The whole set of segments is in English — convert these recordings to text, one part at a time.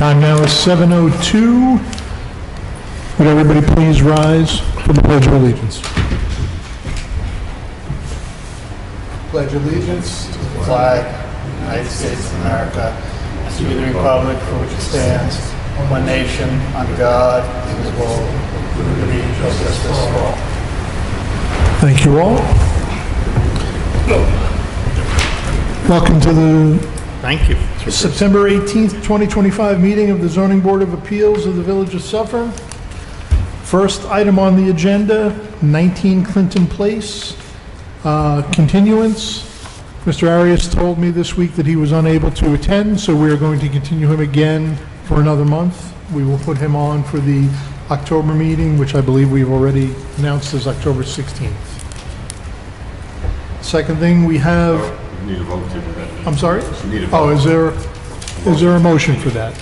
Time now is 7:02. Would everybody please rise for the Pledge of Allegiance? Pledge allegiance to the flag of the United States of America, and to the republic for which it stands, one nation, under God, indivisible, with liberty and justice for all. Thank you all. Welcome to the Thank you. September 18th, 2025 meeting of the Zoning Board of Appeals of the Village of Suffern. First item on the agenda, 19 Clinton Place, continuance. Mr. Arias told me this week that he was unable to attend, so we are going to continue him again for another month. We will put him on for the October meeting, which I believe we've already announced as October 16th. Second thing we have... Need a vote to do that. I'm sorry? Need a vote. Oh, is there a motion for that?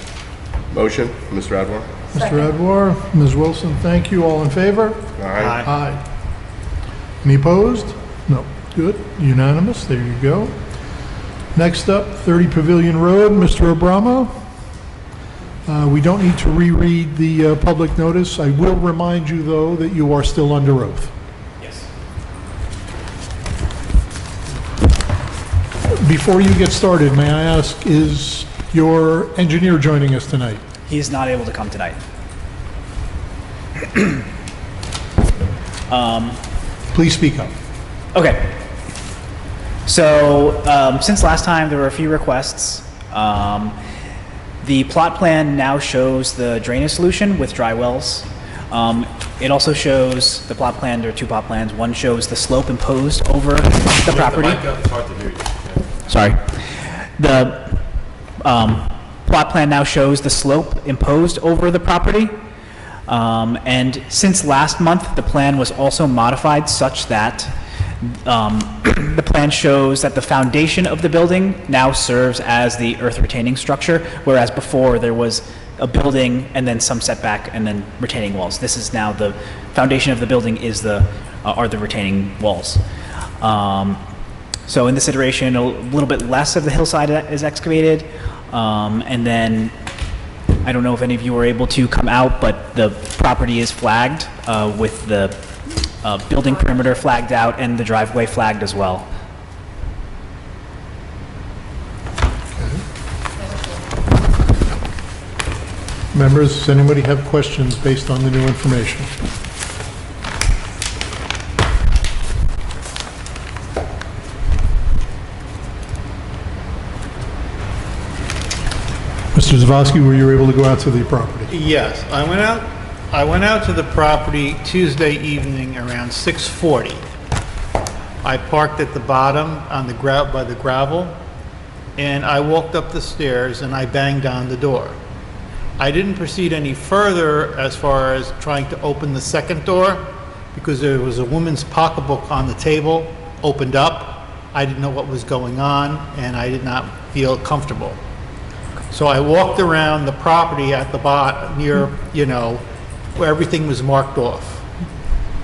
Motion, Mr. Adwar? Mr. Adwar, Ms. Wilson, thank you. All in favor? Aye. Aye. Any opposed? No. Good. Unanimous. There you go. Next up, 30 Pavilion Road, Mr. Abramo. We don't need to reread the public notice. I will remind you, though, that you are still under oath. Yes. Before you get started, may I ask, is your engineer joining us tonight? He is not able to come tonight. Please speak up. Okay. So, since last time, there were a few requests. The plot plan now shows the drainage solution with dry wells. It also shows the plot plan. There are two plot plans. One shows the slope imposed over the property. It's hard to hear you. Sorry. The plot plan now shows the slope imposed over the property. And since last month, the plan was also modified such that the plan shows that the foundation of the building now serves as the earth retaining structure, whereas before there was a building and then some setback and then retaining walls. This is now the foundation of the building are the retaining walls. So in this iteration, a little bit less of the hillside is excavated, and then I don't know if any of you were able to come out, but the property is flagged with the building perimeter flagged out and the driveway flagged as well. Members, does anybody have questions based on the new information? Mr. Zavoski, were you able to go out to the property? Yes, I went out to the property Tuesday evening around 6:40. I parked at the bottom on the by the gravel, and I walked up the stairs and I banged on the door. I didn't proceed any further as far as trying to open the second door because there was a woman's pocketbook on the table, opened up. I didn't know what was going on, and I did not feel comfortable. So I walked around the property at the bottom near, where everything was marked off.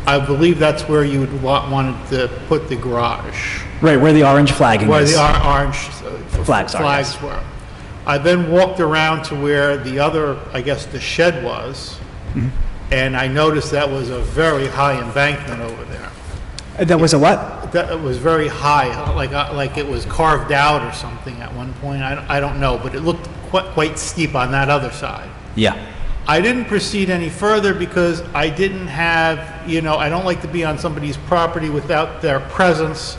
I believe that's where you would wanted to put the garage. Right, where the orange flagging Where is. the orange Flags are, yes. were. I then walked around to where the other, I guess the shed was, and I noticed that was a very high embankment over there. That was a what? That was very high, like it was carved out or something at one point. I don't know, but it looked quite steep on that other side. Yeah. I didn't proceed any further because I didn't have, I don't like to be on somebody's property without their presence,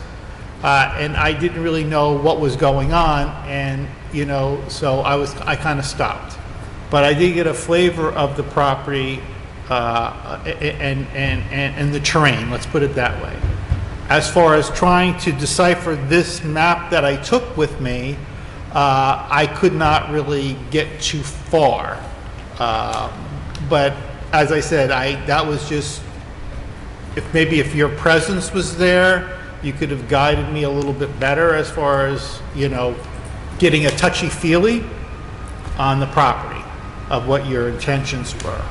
and I didn't really know what was going on, and so I kind of stopped. But I did get a flavor of the property and the terrain, let's put it that way. As far as trying to decipher this map that I took with me, I could not really get too far. But as I said, that was just, if your presence was there, you could have guided me a little bit better as far as, getting a touchy-feely on the property of what your intentions were.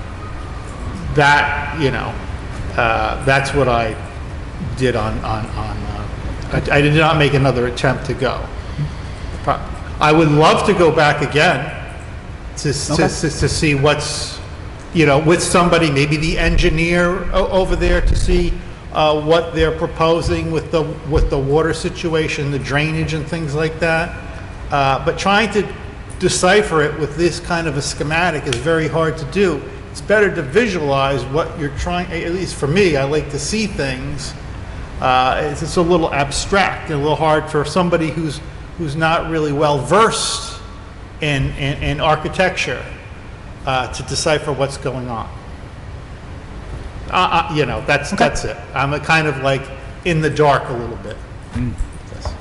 That, that's what I did I did not make another attempt to go. I would love to go back again to see what's, with somebody, maybe the engineer over there, to see what they're proposing with the water situation, the drainage and things like that. But trying to decipher it with this kind of a schematic is very hard to do. It's better to visualize what you're trying, at least for me, I like to see things. It's a little abstract and a little hard for somebody who's not really well versed in architecture to decipher what's going on. That's it. I'm a kind of like in the dark a little bit. Yes.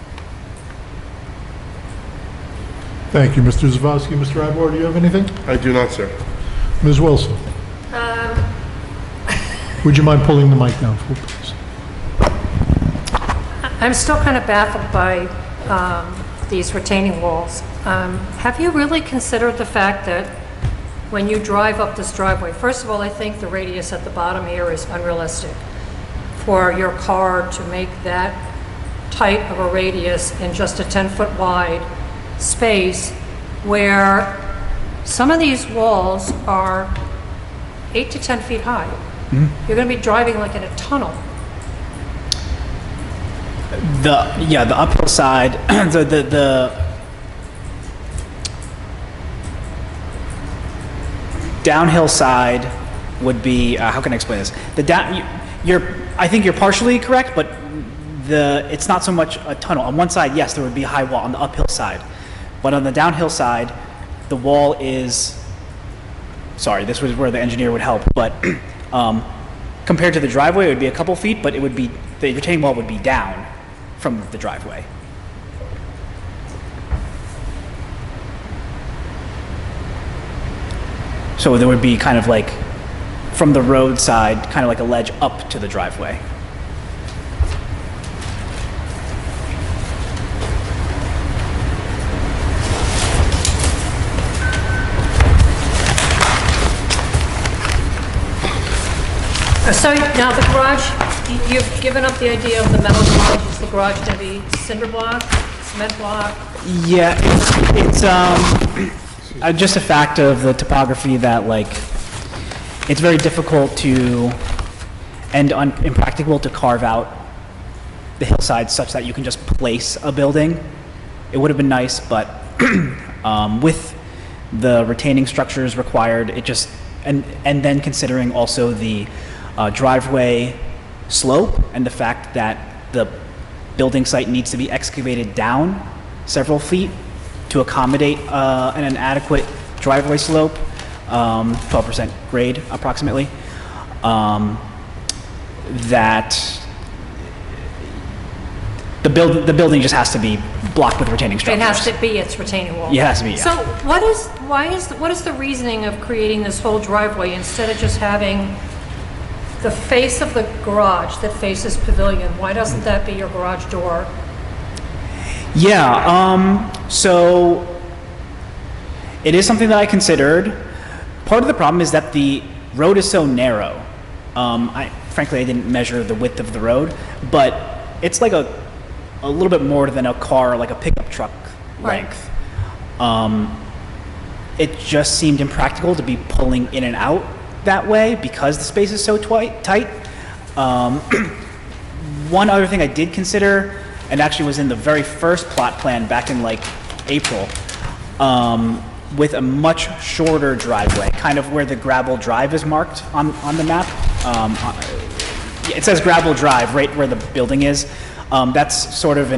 Thank you, Mr. Zavoski. Mr. Adwar, do you have anything? I do not, sir. Ms. Wilson? Would you mind pulling the mic down for please? I'm still kind of baffled by these retaining walls. Have you really considered the fact that when you drive up this driveway, first of all, I think the radius at the bottom here is unrealistic for your car to make that tight of a radius in just a 10-foot wide space, where some of these walls are 8 to 10 feet high. Mm-hmm. You're going to be driving like in a tunnel. The uphill side, the downhill side would be, how can I explain this? I think you're partially correct, but it's not so much a tunnel. On one side, yes, there would be a high wall on the uphill side, but on the downhill side, the wall is, sorry, this was where the engineer would help, but compared to the driveway, it would be a couple feet, but the retaining wall would be down from the driveway. So there would be kind of like, from the roadside, kind of like a ledge up to the driveway. So now the garage, you've given up the idea of the metal garage. Is the garage going to be cinder block, cement block? Yeah, it's just a fact of the topography that, like, it's very difficult to and impractical to carve out the hillside such that you can just place a building. It would have been nice, but with the retaining structures required, it just, and then considering also the driveway slope and the fact that the building site needs to be excavated down several feet to accommodate an adequate driveway slope, 12% grade approximately, that the building just has to be blocked with retaining structures. It has to be its retaining wall. It has to be, yeah. So what is the reasoning of creating this whole driveway instead of just having the face of the garage that faces pavilion? Why doesn't that be your garage door? Yeah, so it is something that I considered. Part of the problem is that the road is so narrow. Frankly, I didn't measure the width of the road, but it's like a little bit more than a car, like a pickup truck length. Right. It just seemed impractical to be pulling in and out that way because the space is so tight. One other thing I did consider, and actually was in the very first plot plan back in like April, with a much shorter driveway, kind of where the gravel drive is marked on the map. It says gravel drive right where the building is. That's sort of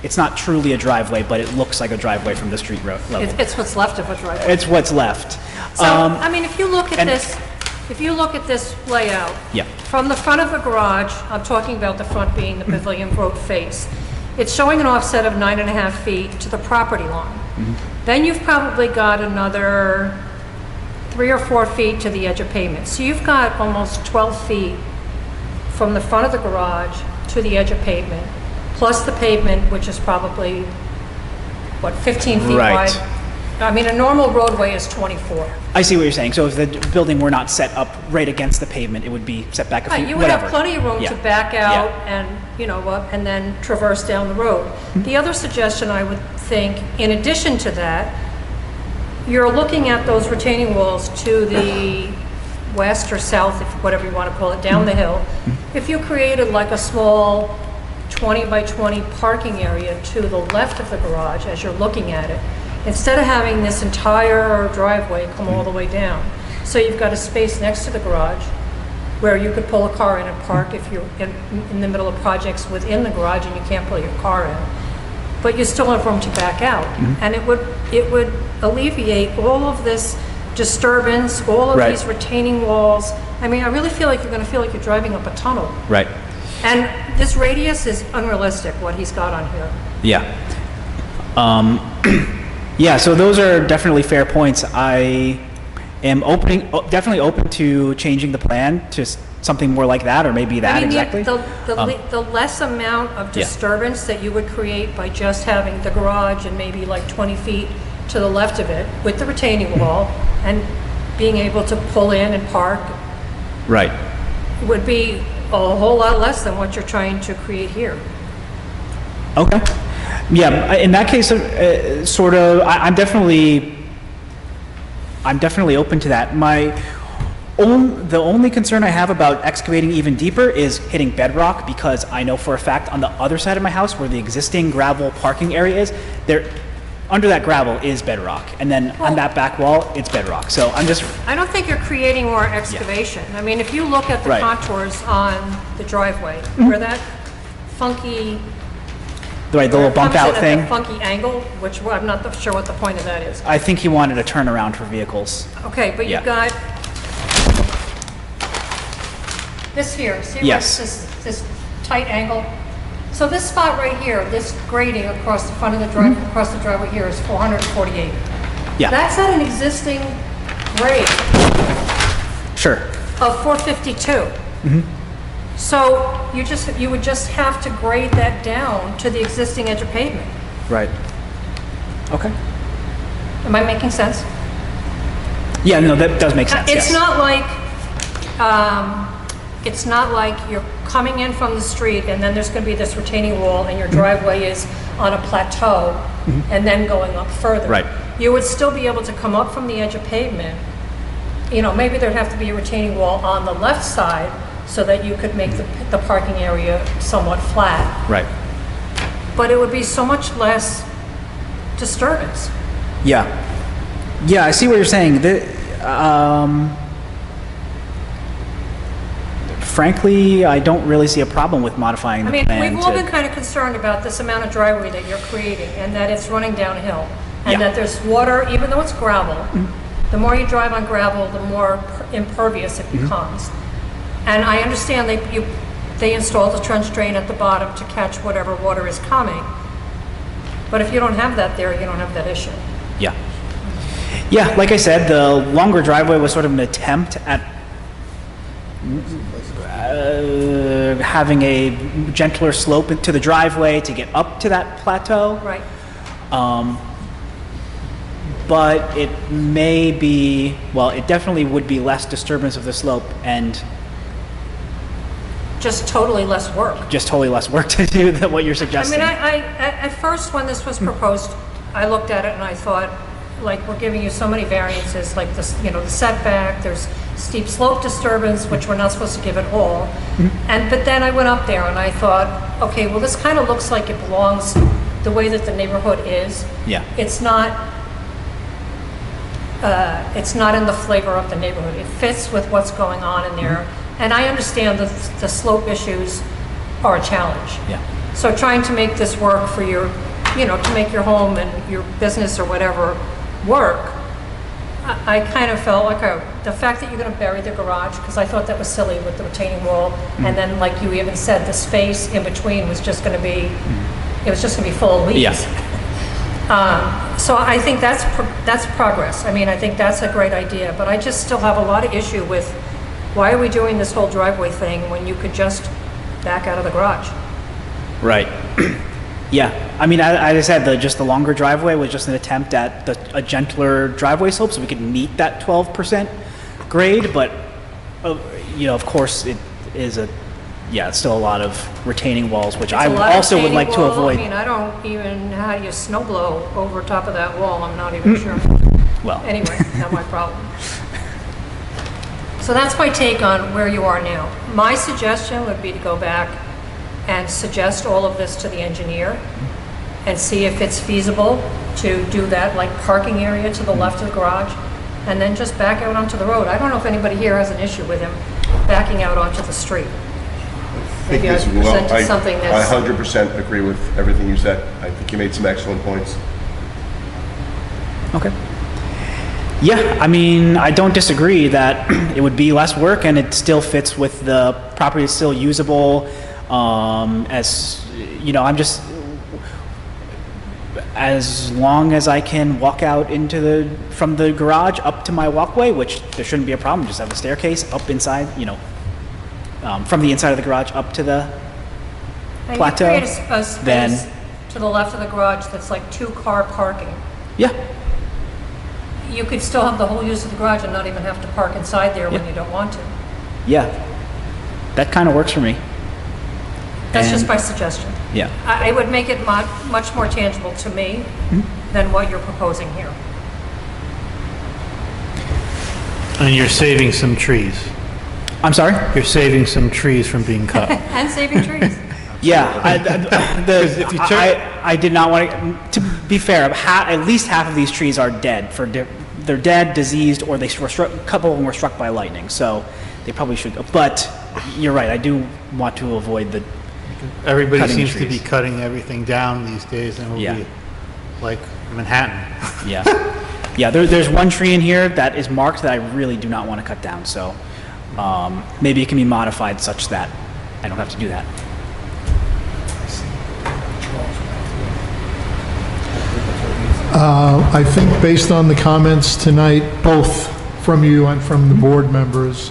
it's not truly a driveway, but it looks like a driveway from the street road level. It's what's left of a driveway. It's what's left. So, I mean, if you look at this layout, yeah, from the front of the garage, I'm talking about the front being the pavilion road face, it's showing an offset of 9.5 feet to the property line. Mm-hmm. Then you've probably got another 3 or 4 feet to the edge of pavement. So you've got almost 12 feet from the front of the garage to the edge of pavement, plus the pavement, which is probably, 15 feet right wide? I mean, a normal roadway is 24. I see what you're saying. So if the building were not set up right against the pavement, it would be set back a few, You would have plenty of room to back out and, up and then traverse down the road. Mm-hmm. The other suggestion I would think, in addition to that, you're looking at those retaining walls to the west or south, if whatever you want to call it, down the hill. If you created like a small 20 by 20 parking area to the left of the garage as you're looking at it, instead of having this entire driveway come all the way down. So you've got a space next to the garage where you could pull a car in and park if you're in the middle of projects within the garage and you can't pull your car in. But you still have room to back out. And it would alleviate all of this disturbance, all of these retaining walls. I mean, I really feel like you're going to feel like you're driving up a tunnel. Right. And this radius is unrealistic, what he's got on here. Yeah. Yeah, so those are definitely fair points. I am definitely open to changing the plan to something more like that, or maybe that exactly. The less amount of disturbance that you would create by just having the garage and maybe like 20 feet to the left of it with the retaining wall and being able to pull in and park. Right. Would be a whole lot less than what you're trying to create here. Okay. Yeah, in that case, sort of, I'm definitely open to that. The only concern I have about excavating even deeper is hitting bedrock, because I know for a fact on the other side of my house where the existing gravel parking area is, under that gravel is bedrock, and then on that back wall, it's bedrock. So I don't think you're creating more excavation. I mean, if you look at the contours on the driveway, where that funky... the little bump out thing. The funky angle, which I'm not sure what the point of that is. I think he wanted a turnaround for vehicles. Okay, but you've got this here. See where it's this tight angle? So this spot right here, this grading across the front of the driveway, across the driveway here is 448. Yeah. That's at an existing grade Sure. of 452. So you would just have to grade that down to the existing edge of pavement. Right. Okay. Am I making sense? Yeah, no, that does make sense. It's not like you're coming in from the street and then there's going to be this retaining wall and your driveway is on a plateau and then going up further. Right. You would still be able to come up from the edge of pavement. You know, maybe there'd have to be a retaining wall on the left side so that you could make the parking area somewhat flat. Right. But it would be so much less disturbance. Yeah. Yeah, I see what you're saying. Frankly, I don't really see a problem with modifying the plan. We've all been kind of concerned about this amount of driveway that you're creating and that it's running downhill and that there's water, even though it's gravel. The more you drive on gravel, the more impervious it becomes. And I understand they installed a trench drain at the bottom to catch whatever water is coming. But if you don't have that there, you don't have that issue. Yeah. Yeah, like I said, the longer driveway was sort of an attempt at having a gentler slope to the driveway to get up to that plateau. Right. But it may be, well, it definitely would be less disturbance of the slope and just totally less work. Just totally less work to do than what you're suggesting. I mean, at first when this was proposed, I looked at it and I thought, like, we're giving you so many variances, like this, the setback, there's steep slope disturbance, which we're not supposed to give at all. But then I went up there and I thought, okay, well, this kind of looks like it belongs the way that the neighborhood is. Yeah. It's not in the flavor of the neighborhood. It fits with what's going on in there. And I understand that the slope issues are a challenge. Yeah. So trying to make this work for your, to make your home and your business or whatever work, I kind of felt like the fact that you're going to bury the garage, because I thought that was silly with the retaining wall, and then like you even said, the space in between was just going to be, it was just going to be full of leaves. Yeah. So I think that's progress. I mean, I think that's a great idea, but I just still have a lot of issue with why are we doing this whole driveway thing when you could just back out of the garage? Right. Yeah. I mean, as I said, just the longer driveway was just an attempt at a gentler driveway slope so we could meet that 12% grade. But, of course, it is it's still a lot of retaining walls, which I also would like to avoid. I mean, I don't even know how you snow blow over top of that wall. I'm not even sure. Well. Anyway, not my problem. So that's my take on where you are now. My suggestion would be to go back and suggest all of this to the engineer and see if it's feasible to do that, like parking area to the left of the garage, and then just back out onto the road. I don't know if anybody here has an issue with him backing out onto the street. Maybe I presented something I that's... 100% agree with everything you said. I think you made some excellent points. Okay. Yeah, I mean, I don't disagree that it would be less work and it still fits with the property is still usable. As, you know, I'm just, as long as I can walk out into from the garage up to my walkway, which there shouldn't be a problem, just have a staircase up inside, you know, from the inside of the garage up to the And plateau, you create a space then- to the left of the garage that's like 2-car parking. yeah, You could still have the whole use of the garage and not even have to park inside there when Yeah. you don't want to. yeah, that kind of works for me. That's just And- my suggestion. Yeah. I would make it much more tangible to me than what you're proposing here. And you're saving some trees. I'm sorry? You're saving some trees from being cut. And saving trees. Yeah, if you turn- I did not want to be fair, at least half of these trees are dead. They're dead, diseased, or a couple of them were struck by lightning, so they probably should go. But you're right, I do want to avoid the, Everybody Cutting seems to be trees. cutting everything down these days, and it'll Yeah. be like Manhattan. yeah. Yeah, there's one tree in here that is marked that I really do not want to cut down, so maybe it can be modified such that I don't have to do that. I think based on the comments tonight, both from you and from the board members,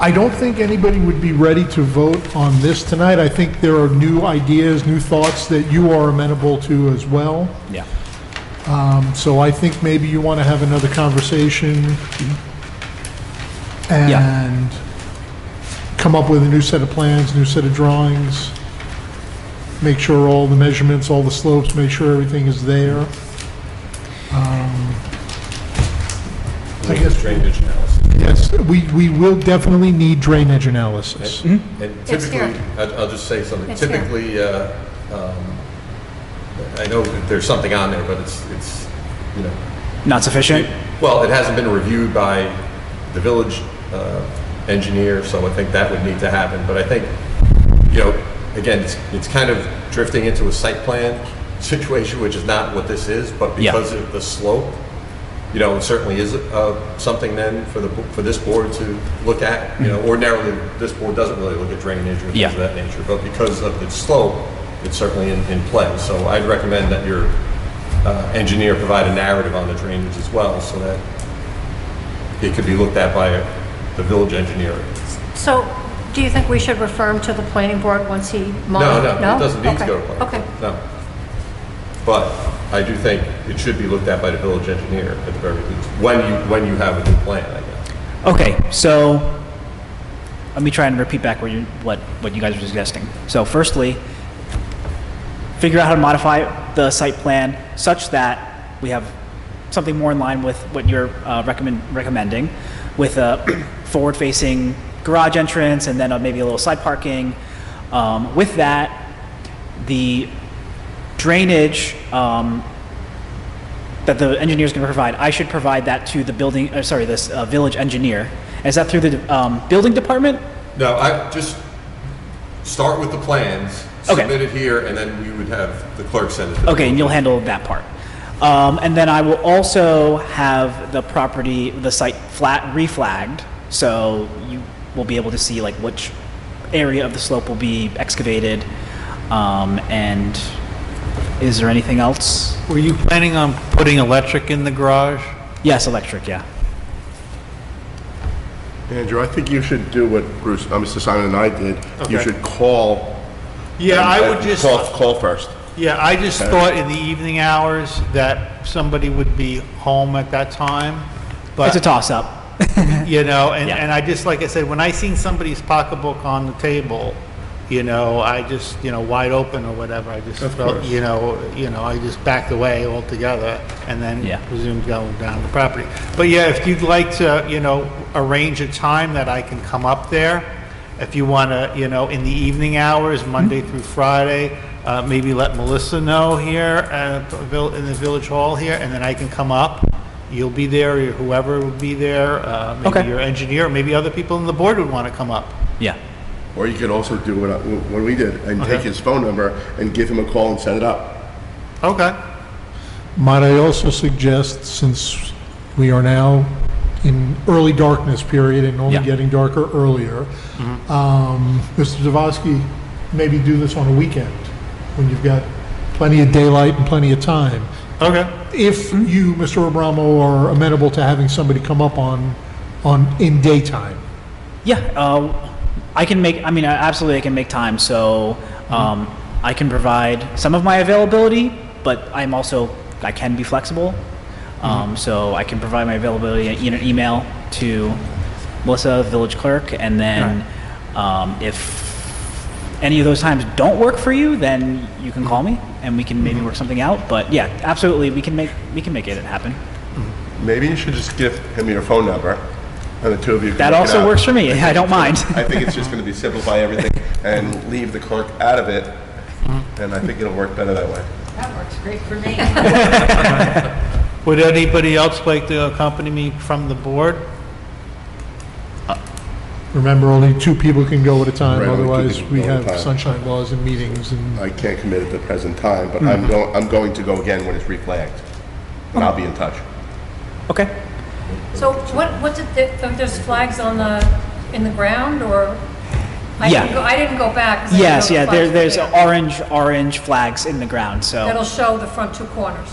I don't think anybody would be ready to vote on this tonight. I think there are new ideas, new thoughts that you are amenable to as well. Yeah. So I think maybe you want to have another conversation Yeah. and come up with a new set of plans, new set of drawings, make sure all the measurements, all the slopes, make sure everything is there. I guess, Drainage analysis. yes, we will definitely need drainage analysis. And It's typically, here. I'll just say something. It's here. Typically, I know that there's something on there, but it's, you know, Not sufficient? well, it hasn't been reviewed by the village engineer, so I think that would need to happen. But I think, you know, again, it's kind of drifting into a site plan situation, which is not what this is, but Yeah. because of the slope, you know, it certainly is something then for this board to look at. You know, ordinarily, this board doesn't really look at drainage or things Yeah. of that nature, but because of its slope, it's certainly in play. So I'd recommend that your engineer provide a narrative on the drainage as well, so that it could be looked at by the village engineer. So, do you think we should refer him to the planning board once he No, it doesn't need to go to planning. Okay. No. But I do think it should be looked at by the village engineer at the very least, when you have a new plan, I guess. Okay, so let me try and repeat back what you guys were suggesting. So firstly, figure out how to modify the site plan such that we have something more in line with what you're recommending, with a forward-facing garage entrance and then maybe a little side parking. With that, the drainage that the engineer is going to provide, I should provide that to the village engineer. Is that through the building department? No, I just start with the plans, Okay. submit it here, and then we would have the clerk send it to the Okay, and you'll village. handle that part. And then I will also have the property, the site reflagged, so you will be able to see like which area of the slope will be excavated. And is there anything else? Were you planning on putting electric in the garage? Yes, electric, yeah. Andrew, I think you should do what Bruce, Mr. Simon and I did. You Okay. should call. Yeah, I and- would just, Call first. yeah, I just thought in the evening hours that somebody would be home at that time. It's a But, toss-up. you know, and Yeah. I just, like I said, when I seen somebody's pocketbook on the table, I just, wide open or whatever, I just Of felt, course. I just backed away altogether and then Yeah. resumed going down the property. But yeah, if you'd like to, arrange a time that I can come up there, if you want to, in the evening hours, Monday through Friday, maybe let Melissa know here in the Village Hall here, and then I can come up. You'll be there, or whoever will be there, maybe Okay. your engineer, or maybe other people on the board would want to come up. Yeah. Or you could also do what we did and take Okay. his phone number and give him a call and set it up. Okay. Might I also suggest, since we are now in early darkness period and only Yeah. getting darker earlier, Mr. Zavoski, maybe do this on a weekend when you've got plenty of daylight and plenty of time. Okay. If you, Mr. Abramo, are amenable to having somebody come up in daytime. Yeah, absolutely I can make time, so I can provide some of my availability, but I can be flexible. So I can provide my availability in an email to Melissa, Village Clerk, and then if any of those times don't work for you, then you can call me and we can maybe work something out. But yeah, absolutely, we can make it happen. Maybe you should just give him your phone number, and the two of you can That work it also out. works for me. I don't mind. I think it's just going to be simplify everything and leave the clerk out of it, and I think it'll work better that way. That works great for me. Would anybody else like to accompany me from the board? Remember, only 2 people can go at a time, Right, only 2 otherwise people we can go at a have time. sunshine laws and meetings and... I can't commit at the present time, but I'm going to go again when it's reflagged, and I'll be in touch. Okay. So there's flags in the ground, or? Yeah. I didn't go back. 'cause I didn't Yes, know the yeah, flags were there's there. orange flags in the ground, That'll so show the front 2 corners.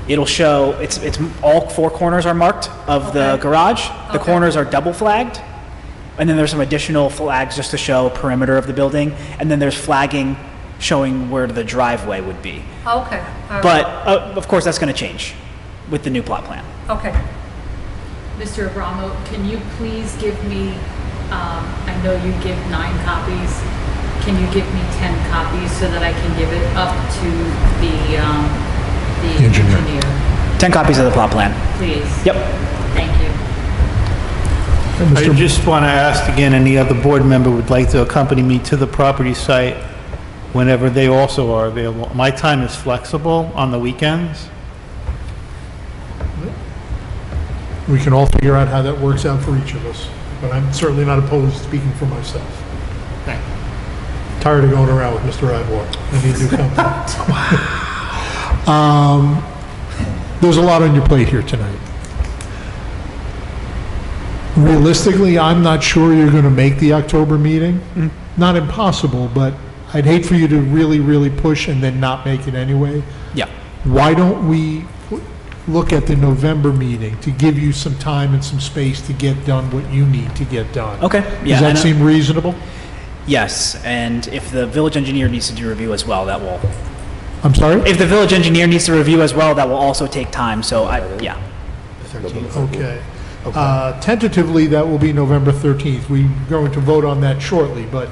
it'll show, it's all 4 corners are marked of the Okay. garage. The Okay. corners are double flagged, and then there's some additional flags just to show perimeter of the building, and then there's flagging showing where the driveway would be. Okay. All right. But, of course, that's gonna change with the new plot plan. Okay. Mr. Abramo, can you please give me, I know you give 9 copies. Can you give me 10 copies so that I can give it up to the Engineer. engineer? 10 copies of the plot plan. Please. Yep. Thank you. And I Mr. just want to ask again, any other board member would like to accompany me to the property site whenever they also are available. My time is flexible on the weekends. We can all figure out how that works out for each of us, but I'm certainly not opposed to speaking for myself. Thank you. Tired of going around with Mr. Adwar. I need new company. There's a lot on your plate here tonight. Realistically, I'm not sure you're going to make the October meeting. Not impossible, but I'd hate for you to really, really push and then not make it anyway. Yeah. Why don't we look at the November meeting to give you some time and some space to get done what you need to get done? Okay. Yeah, Does that and, seem reasonable? Yes, and if the village engineer needs to do a review as well, that will, I'm sorry? if the village engineer needs to review as well, that will also take time, so yeah. Okay. Tentatively, that will be November 13th. We're going to vote on that shortly, but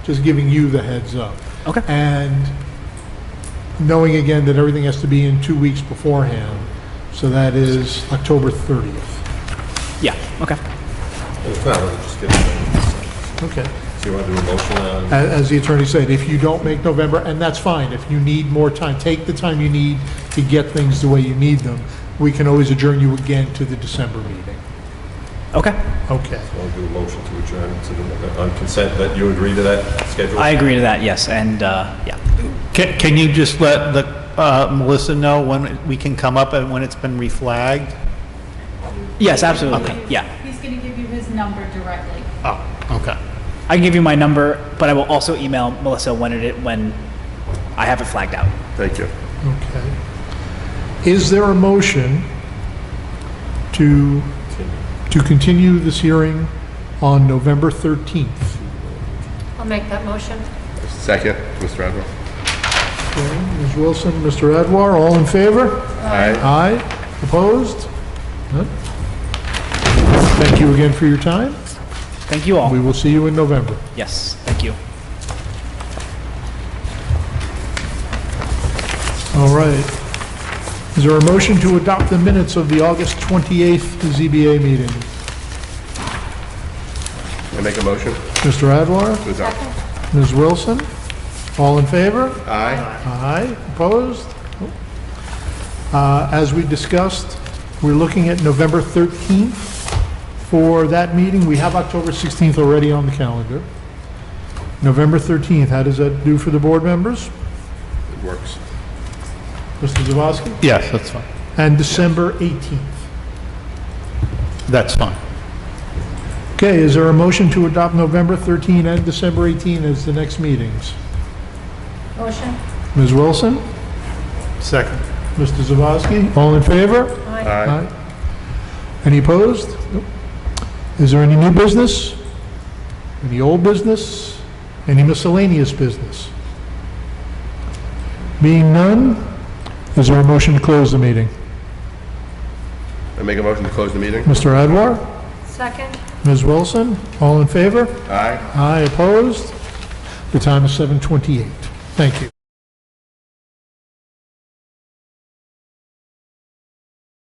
just giving you the heads up. Okay. And knowing again that everything has to be in 2 weeks beforehand, so that is October 30th. Yeah, okay. If not, we'll just get it. Okay. So you want to do a motion on? As the attorney said, if you don't make November, and that's fine, if you need more time, take the time you need to get things the way you need them. We can always adjourn you again to the December meeting. Okay. Okay. I'll do a motion to adjourn to on consent that you agree to that schedule? I agree to that, yes, and, yeah. Can you just let Melissa know when we can come up and when it's been reflagged? Yes, absolutely, yeah. He's going to give you his number directly. Oh, okay. I can give you my number, but I will also email Melissa when I have it flagged out. Thank you. Okay. Is there a motion to continue this hearing on November 13th? I'll make that motion. Second, Mr. Adwar. Okay, Ms. Wilson, Mr. Adwar, all in favor? Aye. Aye. Opposed? None? Thank you again for your time. Thank you all. We will see you in November. Yes, thank you. All right. Is there a motion to adopt the minutes of the August 28th ZBA meeting? I make a motion Mr. Adwar? to adopt. Ms. Wilson? All in favor? Aye. Aye. Opposed? As we discussed, we're looking at November 13th for that meeting. We have October 16th already on the calendar. November 13th, how does that do for the board members? It works. Mr. Zavoski? Yes, that's fine. And December 18th. That's fine. Okay, is there a motion to adopt November 13 and December 18 as the next meetings? Motion? Ms. Wilson? Second. Mr. Zavoski? All in favor? Aye. Any opposed? Nope. Is there any new business? Any old business? Any miscellaneous business? Being none, is there a motion to close the meeting? I make a motion to close the meeting. Mr. Adwar? Second? Ms. Wilson? All in favor? Aye. Aye, opposed? The time is 7:28. Thank you.